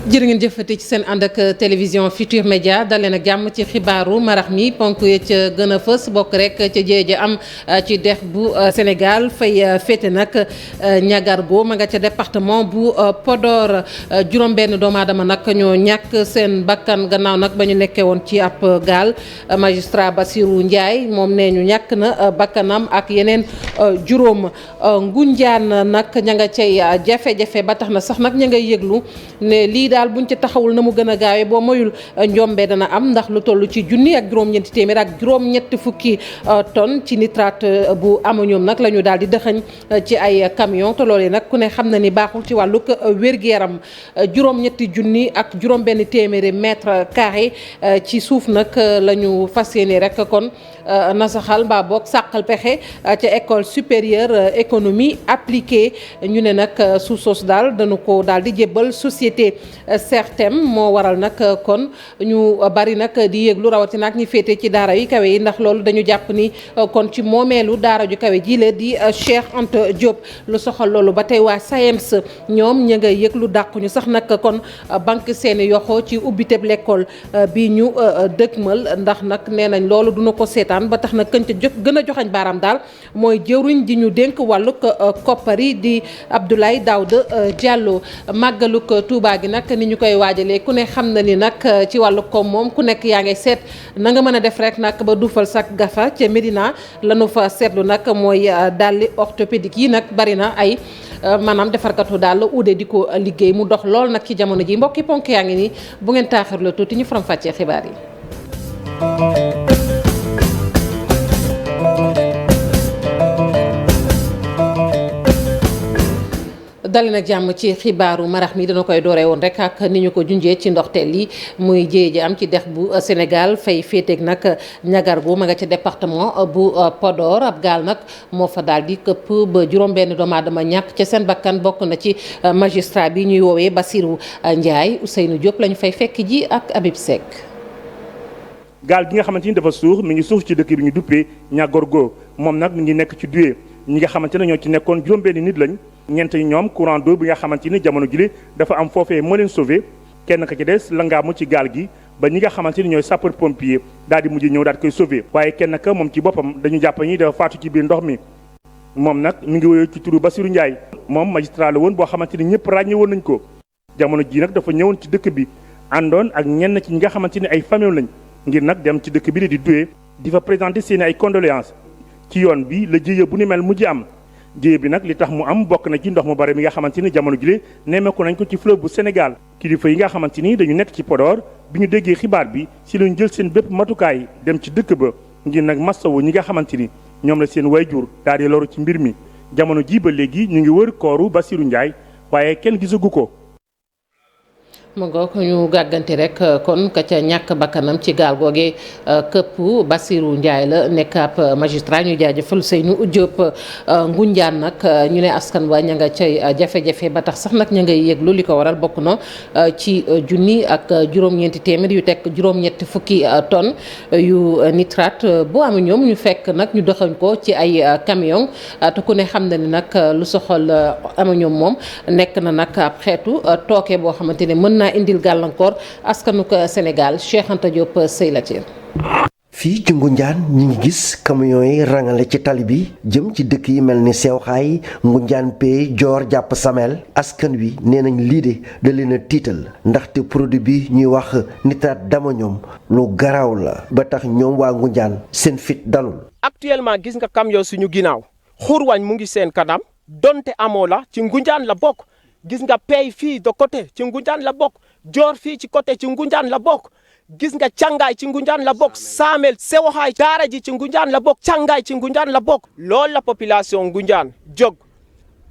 jërë ngeen jëfati ci seen ànd ak télévision Futur Média dalee nag jàmm ci xibaaru marax mi ponk yi ca gën a fës bokk rek ca jéeja am ci dex bu Sénégal fay féete nag ñagargo ma nga ca département bu Podor juróom-benn doomu aadama nag ñoo ñàkk seen bakkan gannaaw nag ba ñu nekkee woon ci ab gaal magistrat Bassirou Ndiaye moom nee ñu ñàkk na bakkanam ak yeneen juróom Ngunjaan nag ña nga cay jafe-jafe ba tax na sax nag ña ngay yëglu ne lii daal buñ ci taxawul na mu gën a gaawee boo moyul njombe dana am ndax lu toll ci junni ak juróom-ñeenti téeméer ak juróom-ñetti fukki tonnes ci nitrate bu ammonium nag la ñu daal di dëxañ ci ay camion te loolee nag ku ne xam na ni baaxul ci wàllug wér-gu-yaram juróom-ñetti junni ak juróom-benn téeméeri mètre carré ci suuf nag la ñu fas yéene rek kon nasaxal mbaa boog sàqal pexe ca école supérieure économie appliquée ñu ne nag suuf soosu daal dañu ko daal di jébbal société Sertem moo waral nag kon ñu bari nag di yëglu rawatina ak ñi féete ci daara yu kawe yi ndax loolu dañu jàpp ni kon ci moomeelu daara ju kawe ji la di Cheikh Anta Diop lu soxal loolu ba tey waa SAEMS ñoom ña nga yëglu dàquñu sax nag kon banque seeni yoxo ci ubbiteb l'école bi ñu dëkkmal ndax nag nee nañ loolu duna ko seetaan ba tax na këñ ca gën a joxañ baaraam daal mooy jëwriñ ji ñu dénk wàllug koppari di Abdoulaye Daouda Diallo màggalug Touba gi nag ni ñu koy waajalee ku ne xam na ni nag ci wàllu koom moom ku nekk yaa ngay seet na nga mën a def rek nag ba duufal sak gafa ca Médina lanu fa seetlu nag mooy dàlli orthopédique yi nag bari na ay maanaam defarkatu daal uude di ko liggéey mu dox lool nag ci jamono ji mbokki ponk yaa ngi nii bu ngeen taaxirloo tuuti ñu faram fàccee xibaar yi. dali nag jàmm ci xibaaru marax mi dana koy dooree woon rek ak ni ñu ko junjee ci ndoxteel yi muy jéeje am ci dex bu Sénégal fay féeteeg nag ñagargu ma nga ca département bu Podor ab gaal nag moo fa daal di këpp ba juróom-benn doomu aadama ñàkk ca seen bakkan bokk na ci magistrat bi ñuy woowee Bassirou Ndiaye Ousseynou Diop lañu fay fekk ji ak Habib Seck. gaal gi nga xamante ni dafa suux mi ngi suux ci dëkk bi ñu duppee ñagorgo moom nag mi ngi nekk ci Doué ñi nga xamante ne ñoo ci nekkoon juróom-benn nit lañ. ñeent ñoom courant d'eau bi nga xamante ni jamono jile dafa am foofee moo leen sauvé kenn ka ci des la ngaamu ci gaal gi ba ñi nga xamante ni ñooy sapeur pompier daal di mujj ñëw daal di koy sauvé waaye kenn ka moom ci boppam dañu jàpp ni dafa faatu ci biir ndox mi moom nag mi ngi woyoo ci turu Bassirou Ndiaye moom magistrat la woon boo xamante ni ñëpp ràññe woon nañ ko jamono ji nag dafa ñëwoon ci dëkk bi àndoon ak ñenn ci ñi nga xamante ni ay famille lañ ngir nag dem ci dëkk bi di Doué di fa présenter seen ay condoléances ci yoon bi la jëye bu ni mel mujj am jéye bi nag li tax mu am bokk na ci ndox mu bare mi nga xamante ni jamono jile nemmeeku nañ ko ci fleuve bu Sénégal kilifa yi nga xamante ni dañu nekk ci Podor bi ñu déggee xibaar bi si lañu jël seen bépp matukaay dem ci dëkk ba ngir nag massawu ñi nga xamante ni ñoom la seen wayjur daal di loru ci mbir mi jamono ji ba léegi ñu ngi wër kooru Bassirou Ndiaye waaye kenn gisagu ko. mu ngoog ñu gàggante rek kon ka ca ñàkk bakkanam ci gaal googee këpp Bassirou Ndiaye la nekk ab magistrat ñu jaajëfal Seynou Diop Ngunjaan nag ñu ne askan wa ña nga cay jafe-jafe ba tax sax nag ña ngay yëglu li ko waral bokk na ci junni ak juróom-ñeenti téeméer yu teg juróom-ñetti fukki tonnes yu nitrate bu am ñoom ñu fekk nag ñu doxañ ko ci ay camion te ku ne xam na ni nag lu soxal am ñoom moom nekk na nag ab xeetu tooke boo xamante ne mën na indil gàllankoor askanuk Sénégal Cheikh Anta Diop sëy la ci fii ci Ngunjaan ñi ngi gis camion yi rangale ci tali bi jëm ci dëkk yi mel ni Sewxaay Ngunjaan Pey Joor jàpp Samel askan wi nee nañ lii de da leen a tiital ndaxte produit bi ñuy wax nitrate d'ammonium lu garaaw la ba tax ñoom waa Ngunjaan seen fit dalul. actuellement gis nga camion suñu ginnaaw xurwañ mu ngi seen kanam donte amoo la ci Ngunjaan la bokk. gis nga Pey fii de côté ci Ngunjaan la bokk Joor fii ci côté ci Ngunjaan la bokk gis nga Càngaay ci Ngunjaan la bokk Saamel Sewaxaay daara ji ci Ngunjaan la bokk Càngaay ci Ngunjaan la bokk loolu la population Ngunjaan jóg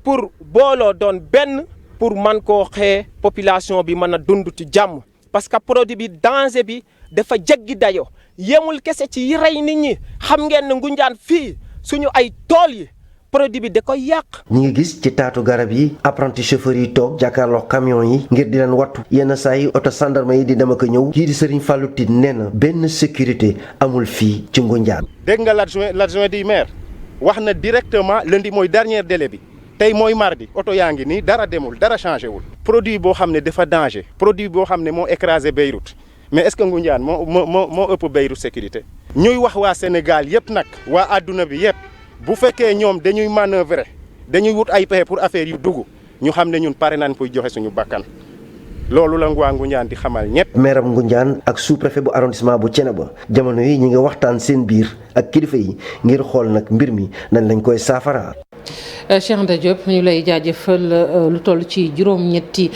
pour booloo doon benn pour man koo xee population bi mën a dund ci jàmm parce que produit bi danger bi dafa jéggi dayo yemul kese ci yi rey nit ñi xam ngeen ne Ngunjaan fii suñu ay tool yi produit bi da koy yàq. ñi ngi gis ci taatu garab yi apprenti chauffeur yi toog jàkkaarloo camion yi ngir di leen wattu yenn saa yi oto gendarme yi di dem ak a ñëw kii di Serigne Fallou Tine nee na benn sécurité amul fii ci Ngunjaan. dégg nga l'adjoint du maire wax na directement lundi mooy dernier délai bi tey mooy mardi oto yaa ngi nii dara demul dara changé wul. produit boo xam ne dafa danger produit boo xam ne moo écrasé Beyrouth mais est-ce que Ngoundiane moo ëpp Beyrouth sécurité. ñuy wax waa Sénégal yëpp nag waa adduna bi yëpp bu fekkee ñoom dañuy manœuvrer dañuy wut ay pexe pour affaire yu dugg ñu xam ne ñun pare nañ pour joxe suñu bakkan loolu la waa Ngoundiane di xamal ñëpp. meeram Ngoundiane ak sous-préfet bu arrondissement bu Thiénaba jamono yi ñi nga waxtaan seen biir ak kilifa yi ngir xool nag mbir mi nañ lañ koy saafara. Cheikh Anta Diop ñu lay jaajëfal. Lu toll ci juróom-ñetti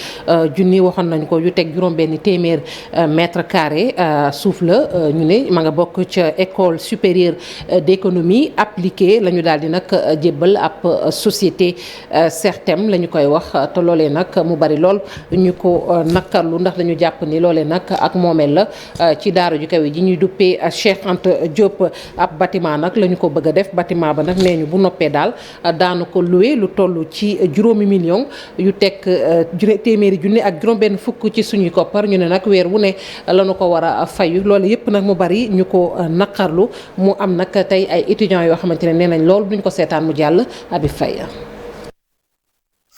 junni waxoon nañ ko yu teg juróom-benn téeméer mètre carré suuf la ñu ne ma nga bokk ca école supérieure d'économie appliquée la ñu daal di nag jébbal ab société Sertem la ñu koy wax te loolee nag mu bari lool ñu ko nakarlu ndax dañu jàpp ni loolee nag ak moomeel la ci daara ju kaw ji ñuy duppee Cheikh Anta Diop ab bâtiment nag la ñu ko bëgg a def bâtiment ba nag nee ñu bu noppee daal daanu ko loué lu toll ci juróomi million yu teg téeméeri junni ak juróom-benn fukk ci suñuy koppar ñu ne nag weer wu ne lañu ko war a fayu loolu yëpp nag mu bari ñu ko naqarlu mu am nag tey ay étudiants yoo xamante ne nee nañ loolu duñ ko seetaan mu jàll Abi Faye.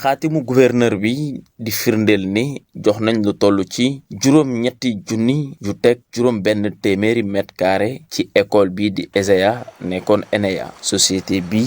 xaatimu gouverneur bi di firndeel ni jox nañ lu toll ci juróom-ñetti junni yu teg juróom-benn téeméeri mètre carré ci école bi di ESEA nekkoon ENEA société bi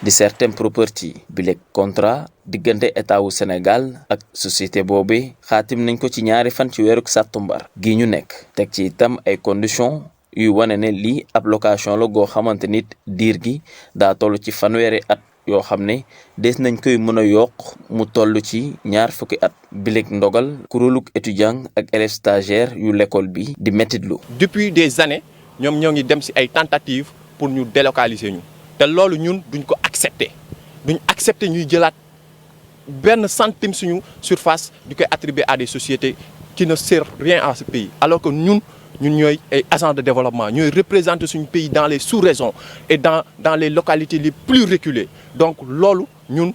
di Sertem Property bi lekk contrat diggante état wu Sénégal ak société boobu xaatim nañ ko ci ñaari fan ci weeru sàttumbar gi ñu nekk teg ci itam ay conditions yuy wane ne lii ab location la goo xamante nit diir gi daa toll ci fanweeri at yoo xam ne des nañ koy mën a yokk mu toll ci ñaar fukki at bileeg ndogal kuréelug étudiant ak élèves stagiaires yu l'école bi di mettitlu. Depuis des années ñoom ñoo ngi dem ci ay tentatives pour ñu délocaliser ñu te loolu ñun duñ ko accepter ñuy jëlaat benn centime suñu surface di koy attribuer à des sociétés qui ne servent rien à ce pays alors que ñun ñooy ay agents de développement ñooy représenter suñu pays dans les sous-régions et dans les localités les plus reculées donc loolu ñun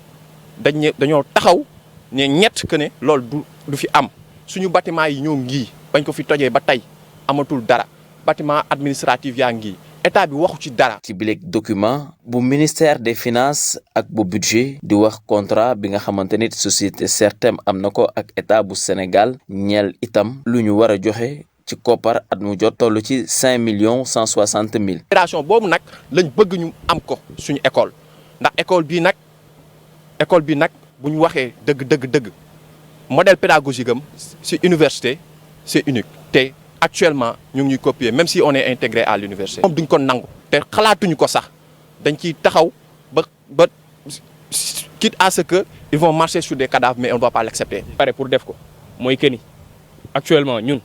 dañoo taxaw ne ñett que ne loolu du fi am suñu bâtiment yi ñoo ngi bañ ko fi tojee ba tey amatul dara bâtiment administratif yaa ngi état bi waxu ci dara. ci bileeg document bu ministère des finances ak bu budget di wax contrat bi nga xamante ni société Sertem am na ko ak état bu Sénégal ñeel itam lu ñu war a joxe ci koppar at mu jot toll ci 5,160,000. opération boobu nag lañ bëgg ñu am ko suñu école ndax école bii nag bu ñu waxee dëgg modèle pédagogique am ci université c'est unique te actuellement ñu ngi ñuy copier même si on est intégré à l'université. moom duñ ko nangu te xalaatuñu ko sax dañ ciy taxaw ba quitte à ce que ils vont marcher sur des cadavres mais on va pas l'accepter. pare pour def ko mooy que ni actuellement ñun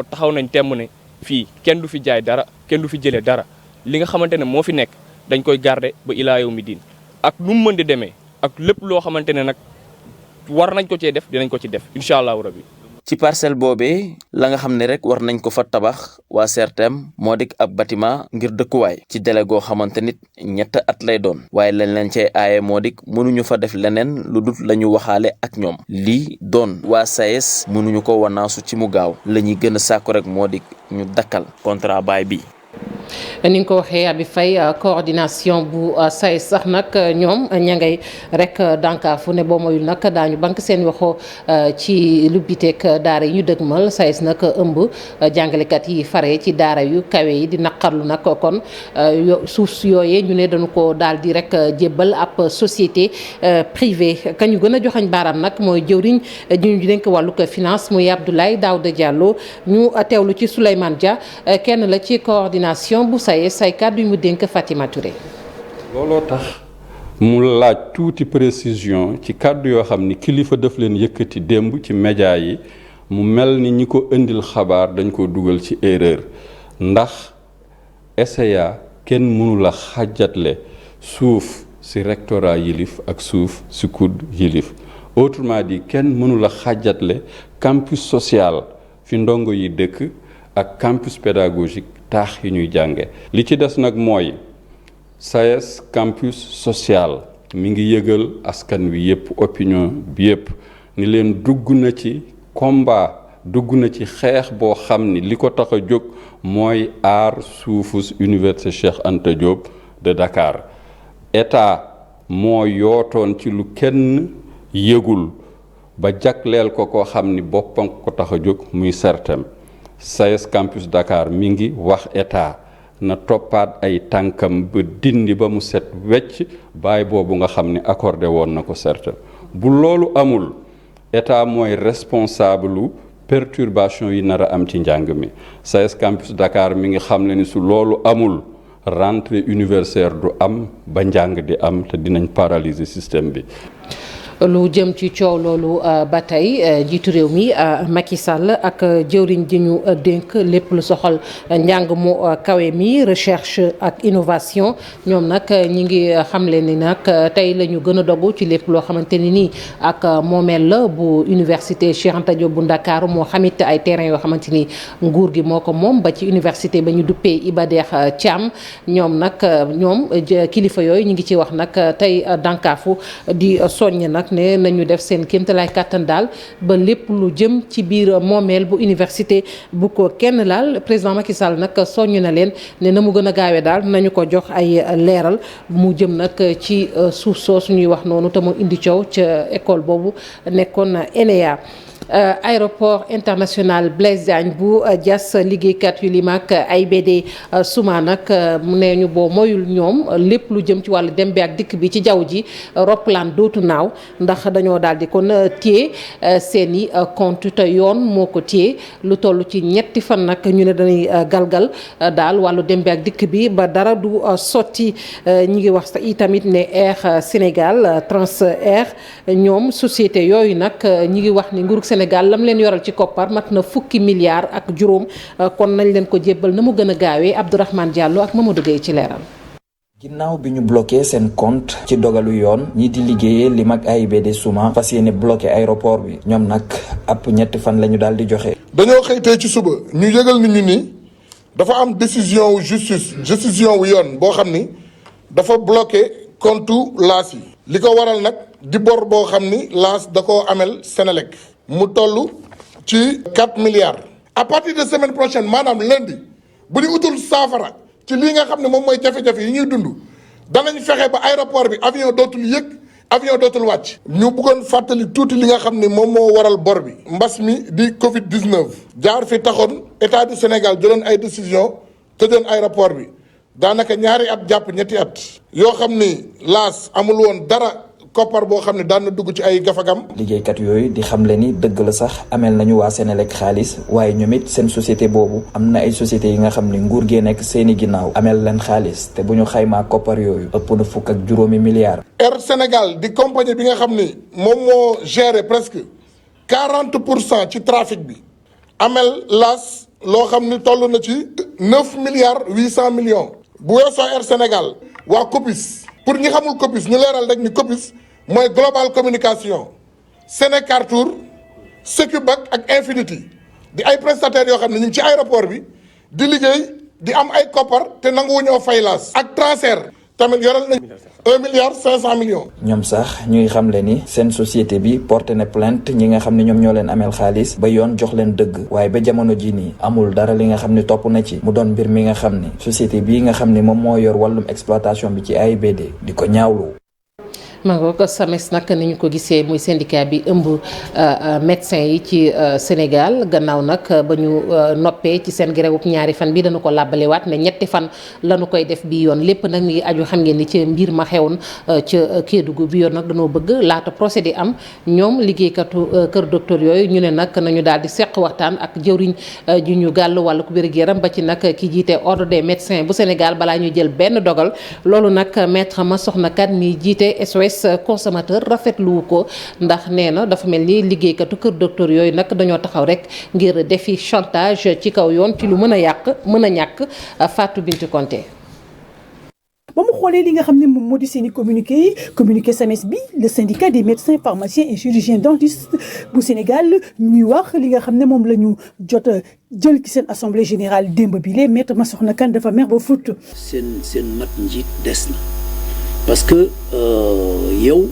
taxaw nañ temm ne fii kenn du fi jaay dara kenn du fi jëlee dara li nga xamante ne moo fi nekk dañ koy garder ba ilaa yow mi diin ak nu mu mën di demee ak lépp loo xamante ne nag war nañ ko cee def dinañ ko ci def incha allahu rabbi. ci parcelle boobee la nga xam ne rek war nañ ko fa tabax waa Sertem moo dik ab bâtiment ngir dëkkuwaay ci délai goo xamante nit 3 at lay doon waaye lañ leen cay aaye moo dik mënuñu fa def leneen lu dul la ñu waxaale ak ñoom lii doon waa SAES mënuñu ko wanaasu ci mu gaaw la ñuy gën a sàkku rek moo dik ñu dakkal contrat baay bi. ni nga ko waxee Abi Faye coordination bu SAES sax nag ñoom ña ngay rek dànkaafu ne boo moyul nag daañu bank seen waxo ci lubbiteeg daara yi ñu dëgmal SAES nag ëmb jàngalekat yi fare ci daara yu kawe yi di naqarlu nag kon suuf yooyee ñu ne dañu ko daal di rek jébbal ab société privée ka ñu gën a joxañ baaraam nag mooy jëwriñ ji ñu dénk wàllu ko finance muy Abdoulaye Daouda Diallo ñu teewlu ci Souleymane Dia kenn la ci coordination bu SAES say kàddu yu mu dénk Fatima Touré. looloo tax mu laaj tuuti précision ci kàddu yoo xam ni kilifa daf leen yëkkati démb ci média yi mu mel ni ñi ko indil xabaar dañ ko dugal ci erreur ndax ESEA kenn mënu la xàjjatle suuf ci rectorat yilif ak suuf ci COUD yilif autrement dit kenn mënu la xàjjatle campus social fi ndongo yi dëkk ak campus pédagogique taax yi ñuy jànge li ci des nag mooy SAES campus social mi ngi yëgal askan wi yépp opinion bi yépp ni leen dugg na ci combat dugg na ci xeex boo xam ni li ko tax a jóg mooy aar suufus université Cheikh Anta Diop de Dakar état moo yootoon ci lu kenn yëgul ba jagleel ko koo xam ni boppam ko tax a jóg muy CERTEM. SAES campus Dakar mi ngi wax état na toppaat ay tànkam ba dindi ba mu set wecc baay boobu nga xam ni accordé woon na ko CERTEM. bu loolu amul état mooy responsable perturbation yi nar a am ci njàng mi. SAES campus Dakar mi ngi xam ne ni su loolu amul rentrée universitaire du am ba njàng di am te dinañ paralyser système bi. lu jëm ci coow loolu ba tey jiitu réew mi Macky Sall ak jëwriñ ji ñu dénk lépp lu soxal njàng mu kawe mi recherche ak innovation ñoom nag ñi ngi xamle ni nag tey la ñu gën a dogu ci lépp loo xamante ni nii ak moomeel la bu université Cheikh Anta Diop bu Ndakaaru moo xamit ay terrain yoo xamante ni nguur gi moo ko moom ba ci université ba ñu duppee Iba Der Thiam ñoom nag kilifa yooyu ñu ngi ci wax nag tey dànkaafu di soññ nag ne nañu def seen kéemtalaay kàttan daal ba lépp lu jëm ci biir moomeel bu université bu ko kenn laal président Macky Sall nag soññ na leen ne na mu gën a gaawee daal nañu ko jox ay leeral mu jëm nag ci suuf soo suñuy wax noonu te mu indi coow ca école boobu nekkoon ENEA. Aéroport international Blaise Diagne bu Diass liggéeykat yu lim ak AIBD suma nag mu ne ñu boo moyul ñoom lépp lu jëm ci wàllu dem bi ak dikk bi ci jaww ji roplaan dootu naaw ndax dañoo daal di kon téye seen i compte te yoon moo ko téye lu toll ci ñetti fan nag ñu ne dañuy galgal daal wàllu dem bi ak dikk bi ba dara du sotti ñi ngi wax itamit ne Air Sénégal Transair ñoom société yooyu nag ñi ngi wax ni nguurug Sénégal lam leen yoral ci koppar mat na fukki milliards ak juróom kon nañ leen ko jébbal na mu gën a gaawee Abdourahmane Diallo ak Mamadou Gueye ci leeral. ginnaaw bi ñu bloqué seen compte ci dogalu yoon ñi di liggéeyee lim ak AIBD Souma fas yéene bloqué aéroport bi ñoom nag ab ñetti fan la ñu daal di joxe. dañoo xëy tey ci suba ñu yëgal nit ñi ni dafa am décision wu décision wu yoon boo xam ni dafa bloqué compte laas yi. li ko waral nag di bor boo xam ni laas da koo amel Sénélec. mu toll ci 4 milliards. à partir de semaine prochaine maanaam lundi bu ñu utul saafara ci lii nga xam ne moom mooy jafe-jafe yi ñuy dund danañ fexe ba aéroport bi avion dootul yëg avion dootul wàcc. ñu bëggoon fàttali tuuti li nga xam ne moom moo waral bor bi. mbas mi di Covid 19. jaar fi taxoon état du Sénégal jëloon ay décision tëjoon aéroport bi daanaka ñaari at jàpp ñetti at. yoo xam ni laas amul woon dara. koppar boo xam ne daan na dugg ci ay gafagam. liggéeykat yooyu di xamle ni dëgg la sax ameel nañu waa Sénélec xaalis waaye ñoom it seen société boobu am na ay sociétés yi nga xam ni nguur gee nekk seeni ginnaaw ameel leen xaalis te bu ñu xaymaa koppar yooyu ëpp na fukk ak juróomi milliards. Air Sénégal di compagnie bi nga xam ni moom moo géré presque 40% ci trafic bi ameel laas loo xam ni toll na ci 9 milliards 800 millions. bu weesoo Air Sénégal waa COPIS. pour ñi xamul COPIS ñu leeral rek ni COPIS mooy global communication Sénécartour Secubac ak Infinity di ay prestataires yoo xam ne ñu ngi ci aéroport bi di liggéey di am ay koppar te nanguwuñoo fay laas. ak transfert tamit yoral nañ 1 milliard 500 millions. ñoom sax ñuy xamle ni seen société bi porté na plainte ñi nga xam ne ñoom ñoo leen ameel xaalis ba yoon jox leen dëgg waaye ba jamono ji nii amul dara li nga xam ne topp na ci mu doon mbir mi nga xam ne société bii nga xam ne moom moo yor wàllum exploitation bi ci AIBD di ko ñaawlu. mango ko SAMES nag ni ñu ko gisee muy syndicat bi ëmb médecins yi ci Sénégal gannaaw nag ba ñu noppee ci seen grève ñaari fan bi dana ko làbbalewaat ne ñetti fan lañu koy def bi yoon lépp nag mi ngi aju xam ngeen ni ci mbir ma xewoon ca Kédougou bi yoon nag dañoo bëgg laata procédé am ñoom liggéeykatu kër docteur yooyu ñu ne nag nañu daal di seq waxtaan ak jëwriñ ju ñu gàll wàllu ko wér-gu-yaram ba ci nag ki jiite ordre des médecins bu Sénégal balaa ñuy jël benn dogal loolu nag maître Massokhna Kane mi jiite SOS consommateur rafetlu ko ndax nee na dafa mel ni liggéeykatu kër docteur yooyu nag dañoo taxaw rek ngir defi chantage ci kaw yoon ci lu mën a ñàkk Fatou Bintou Konté. ba mu xoolee li nga xam ne moom moo di seen i communiqué SAMES bi le syndicat des médecins pharmaciens et chirurgiens dentistes bu Sénégal ñuy wax li nga xam ne moom la ñu jot a jël ci seen assemblée générale démb bi lee maître Massokhna Kane dafa mer ba fut. seen mat njiit des na. parce que yow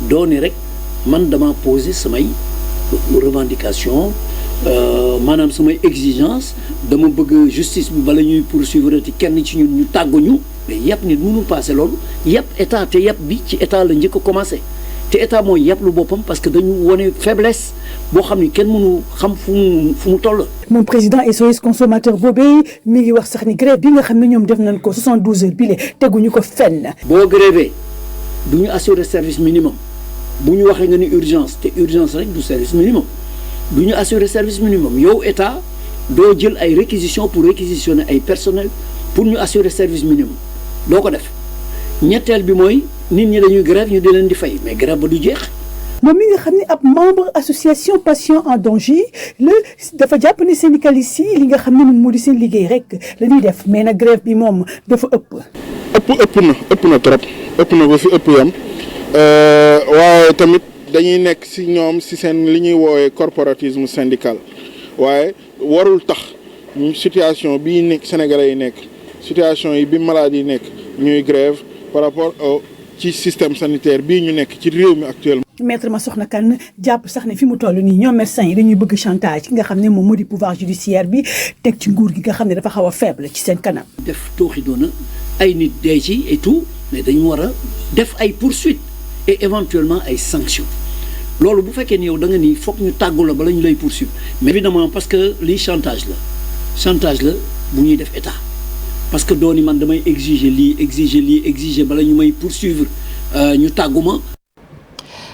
dooni rek man dama poser samay revendication maanaam samay exigence dama bëgg justice bi bala ñuy poursuivre ci kenn ci ñun ñu tàgguñu mais yàpp nit mënul passé loolu yàpp état te yàpp bi ci état la njëkk a commencé te état mooy yàpp lu boppam parce que dañu wone faiblesse boo xam ni kenn mënu xam fu mu toll. moom président SOS consommateur boobee mi ngi wax sax ni grève bi nga xam ne ñoom def nañ ko 72 heures bile teguñu ko fenn. boo grévé du ñu assurer service minimum bu ñu waxee nga ni urgence te urgence rek du service minimum du ñu assurer service minimum yow état doo jël ay réquisition pour réquisitionner ay personnel pour ñu assurer service minimum doo ko def ñetteel bi mooy nit ñi dañuy grève ñu di leen di fay mais grève ba du jeex. moom mi nga xam ne ab membre association patients en danger la dafa jàpp ne syndicalistes yi li nga xam ne moom moo di seen liggéey rek la ñuy def mais nag grève bi moom dafa ëpp na trop ëpp na ba fi ëpp yam waaye tamit dañuy nekk ci ñoom ci seen li ñuy woowee corporatisme syndical waaye warul tax situation bii nekk sénégalais yi nekk situation yi bi malade yi nekk ñuy grève par rapport ci système sanitaire bii ñu nekk ci réew mi actuellement. maître Massokhna Kane jàpp sax ne fi mu toll nii ñoom médecins yi dañuy bëgg chantage ki nga xam ne moom moo di pouvoir judiciaire bi teg ci nguur gi nga xam ne dafa xaw a faible ci seen kanam. def tooxi doona ay nit dee ci et tout mais dañu war a def ay poursuites et éventuellement ay sanctions loolu bu fekkee ni yow da nga ni foog ñu tàggu la bala ñu lay poursuivre mais évidemment parce que lii chantage la bu ñuy def état parce que dooni man damay exiger lii bala ñu may poursuivre ñu tàggu ma.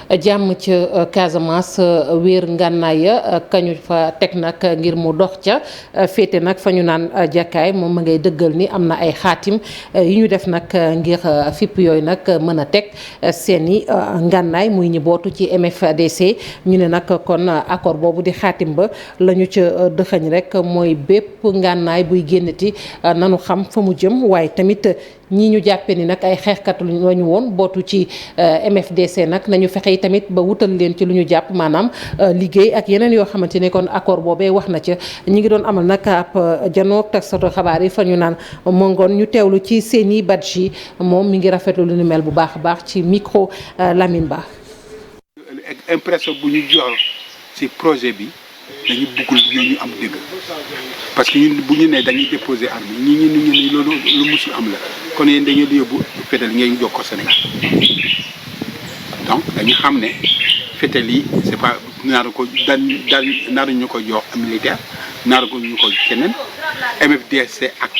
jàmm ca Casamance wéer ngànnaay ya kañu fa teg nag ngir mu dox ca féete nag fa ñu naan jàkkaay moom ma ngay dëggal ni am na ay xaatim yi ñu def nag ngir fipp yooyu nag mën a teg seeni ngànnaay muy ñi bootu ci MFDC ñu ne nag kon accord boobu di xaatim ba la ñu ca dëxëñ rek mooy bépp ngànnaay buy génnati nanu xam fa mu jëm waaye tamit ñii ñu jàppee ni nag ay xeexkat la ñu woon bootu ci MFDC nag nañu fexe tamit ba wutal leen ci lu ñu jàpp maanaam liggéey ak yeneen yoo xamante ne kon accord boobee wax na ca ñi ngi doon amal nag ab janoog taskatu xabaar yi fa ñu naan mongoon ñu teewlu ci Seni Badji moom mi ngi rafetlu lu ñu mel bu baax a baax ci micro Lamine Ba. impression bu ñu jox ci projet bi dañu bëggul ñu am dëgg parce que ñun bu ñu nee dañuy déposer arme ñi loolu lu musul am la kon yéen dañuy yóbbu fetal ngay jox ko Sénégal donc dañu xam ne fetal yi c'est pas naaru ko naaru ñu ko jox am militaire naaru ko ñu ko keneen MFDC ak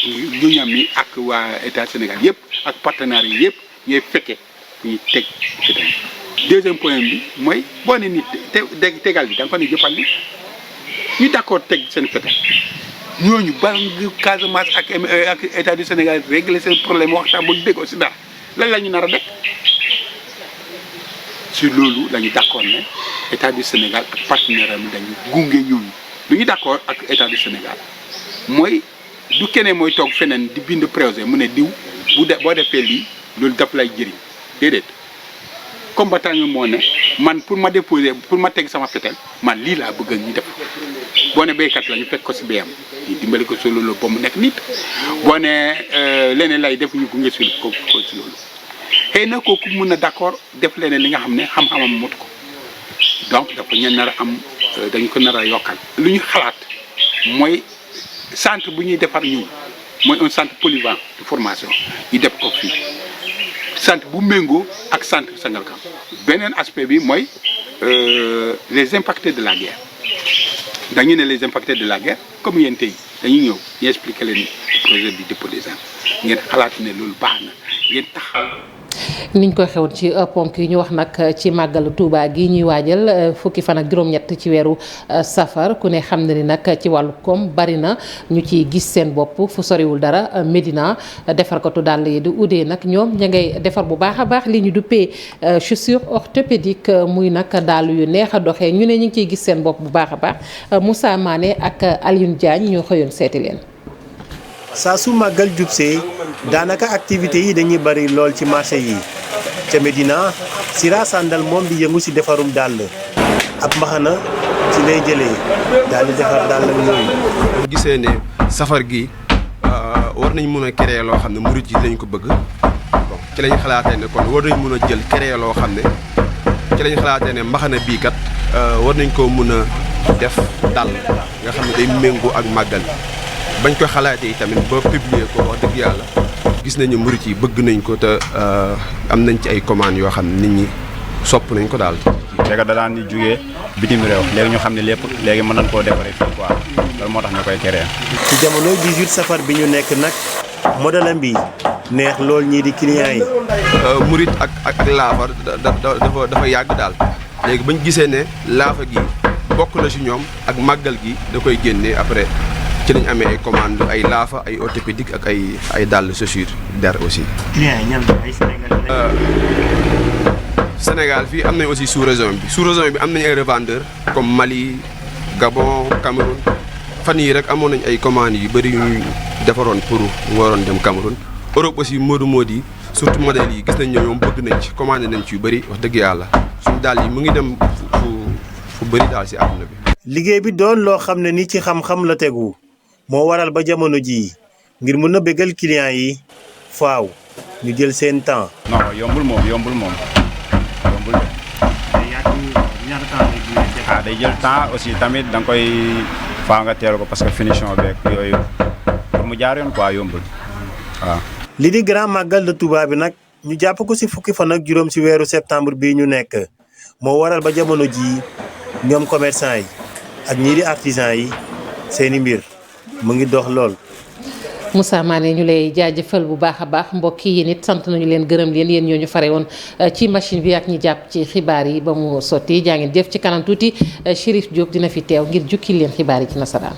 ñoñam yi ak waa état Sénégal yëpp ak partenaires yi yëpp ñooy fekkee ñuy teg fetal deuxième point bi mooy boo ne nit tegal bi da nga ko ne jëppal ni ñu d'accord teg seen fetal ñooñu ba Casamance ak état du Sénégal régler seen problème waxtaan ba déggoo si dara lan la ñu nar a def si loolu lañu d'accord ne état du Sénégal ak partenaire am dañu gunge ñooñu lu ñu d'accord ak état du Sénégal mooy du keneen mooy toog feneen di bind projet mu ne diw boo defee lii loolu daf lay jëriñ déedéet combattant ñu moo ne man pour ma déposer pour ma teg sama fetel man lii laa bëgg ñu def boo ne béykat la ñu fekk ko si béyam ñu dimbali ko si loolu ba mu nekk nit boo ne leneen lay def ñu gunge si ko si loolu xëy na kooku mun na d'accord def leneen li nga xam ne xam-xamam mot ko donc dafa ñu nar a am dañu ko nar a yokkal lu ñu xalaat mooy centre bu ñuy defar ñun mooy un centre polyvalent de formation ñu def ko fii centre bu méngoo ak centre Sangalkam beneen aspect bi mooy les impactés de la guerre dañu ne les impactés de la guerre comme yéen tey dañuy ñëw ñu expliquer leen projet bi dépôt des armes ngeen xalaat ne loolu baax na ngeen taxaw. niñ koy xewoon ci ponk yi ñu wax nag ci màggalu Touba gi ñuy waajal fukki fan ak juróom-ñett ci weeru safar ku ne xam na ni nag ci wàllu koom bari na ñu ciy gis seen bopp fu soriwul dara Médina defarkatu dàll yi di udee nag ñoom ña ngay defar bu baax a baax li ñu duppee chaussure orthopédique muy nag dàll yu neex a doxee ñu ne ñu ngi ciy gis seen bopp bu baax a baax Moussa Mané ak Alioune Diagne ñoo xëyoon seeti leen. saa su màggal jubsee daanaka activités yi dañuy bari lool ci marché yi ca Médina Sira Sandal moom di yëngu ci defarum dàll ab mbaxana ci lay jëlee daal di defar dàllam yooyu. bu gisee ne safar gi war nañ mën a créer loo xam ne murit yi lañ ko bëgg bon ci lañ xalaatee ne kon war nañ mën a jël créer loo xam ne ci lañ xalaatee ne mbaxana bii kat war nañ koo mën a def dàll nga xam ne day méngoo ak màggal bañ ko xalaatee tamit ba publier ko wax dëgg yàlla gis nañu murit yi bëgg nañ ko te am nañ ci ay commandes yoo xam ne nit ñi sopp nañ ko daal. léegi da daan di jugee bitim réew léegi ñu xam ne lépp léegi mën nañ koo defaree fii quoi loolu moo tax ñu koy créer. ci jamono 18 safar bi ñu nekk nag modèle bi neex lool ñii di clients yi. murit ak laafa dafa yàgg daal léegi bañ gisee ne laafa gi bokk na ci ñoom ak màggal gi da koy génnee après ci lañ amee ay commande ay laafa ay orthopédique ak ay dàll chaussure der aussi. clients yi ñan ay Sénégalais. Sénégal fii am nañ aussi sous-région bi am nañ ay revendeurs comme Mali Gabon Cameroun fan yii rek amoon nañ ay commandes yu bëri yu ñu defaroon pour mu waroon dem Cameroun. Europe aussi Modou yi surtout modèles yi gis nañ ne ñoom bëgg nañ ci commandé nañ ci yu bëri wax dëgg yàlla suñu daal yi mu ngi dem fu bëri daal si àdduna bi. liggéey bi doon loo xam ne ni ci xam-xam la tegu moo waral ba jamono jii ngir mën a bégal clients yi faaw ñu jël seen temps. non yombul moom. day jël temps aussi tamit da nga koy faa nga teel ko parce que finition beeg yooyu pour mu jaar yoon quoi yombul waaw. li di grand magal de Touba bi nag ñu jàpp ko ci fukki fan ak juróom ci weeru septembre bii ñu nekk moo waral ba jamono jii ñoom commerçant yi ak ñii di artisan yi seeni mbir mu ngi dox lool. Moussa Mané ñu lay jaajëfal bu baax a baax mbokk yi nit sant nañu leen gërëm leen yéen ñoo ñu fare woon ci machine bi ak ñi jàpp ci xibaar yi ba mu sotti jaa ngeen jëf ci kanam tuuti Chérif Diop dina fi teew ngir jukki leen xibaar yi ci nasaraan.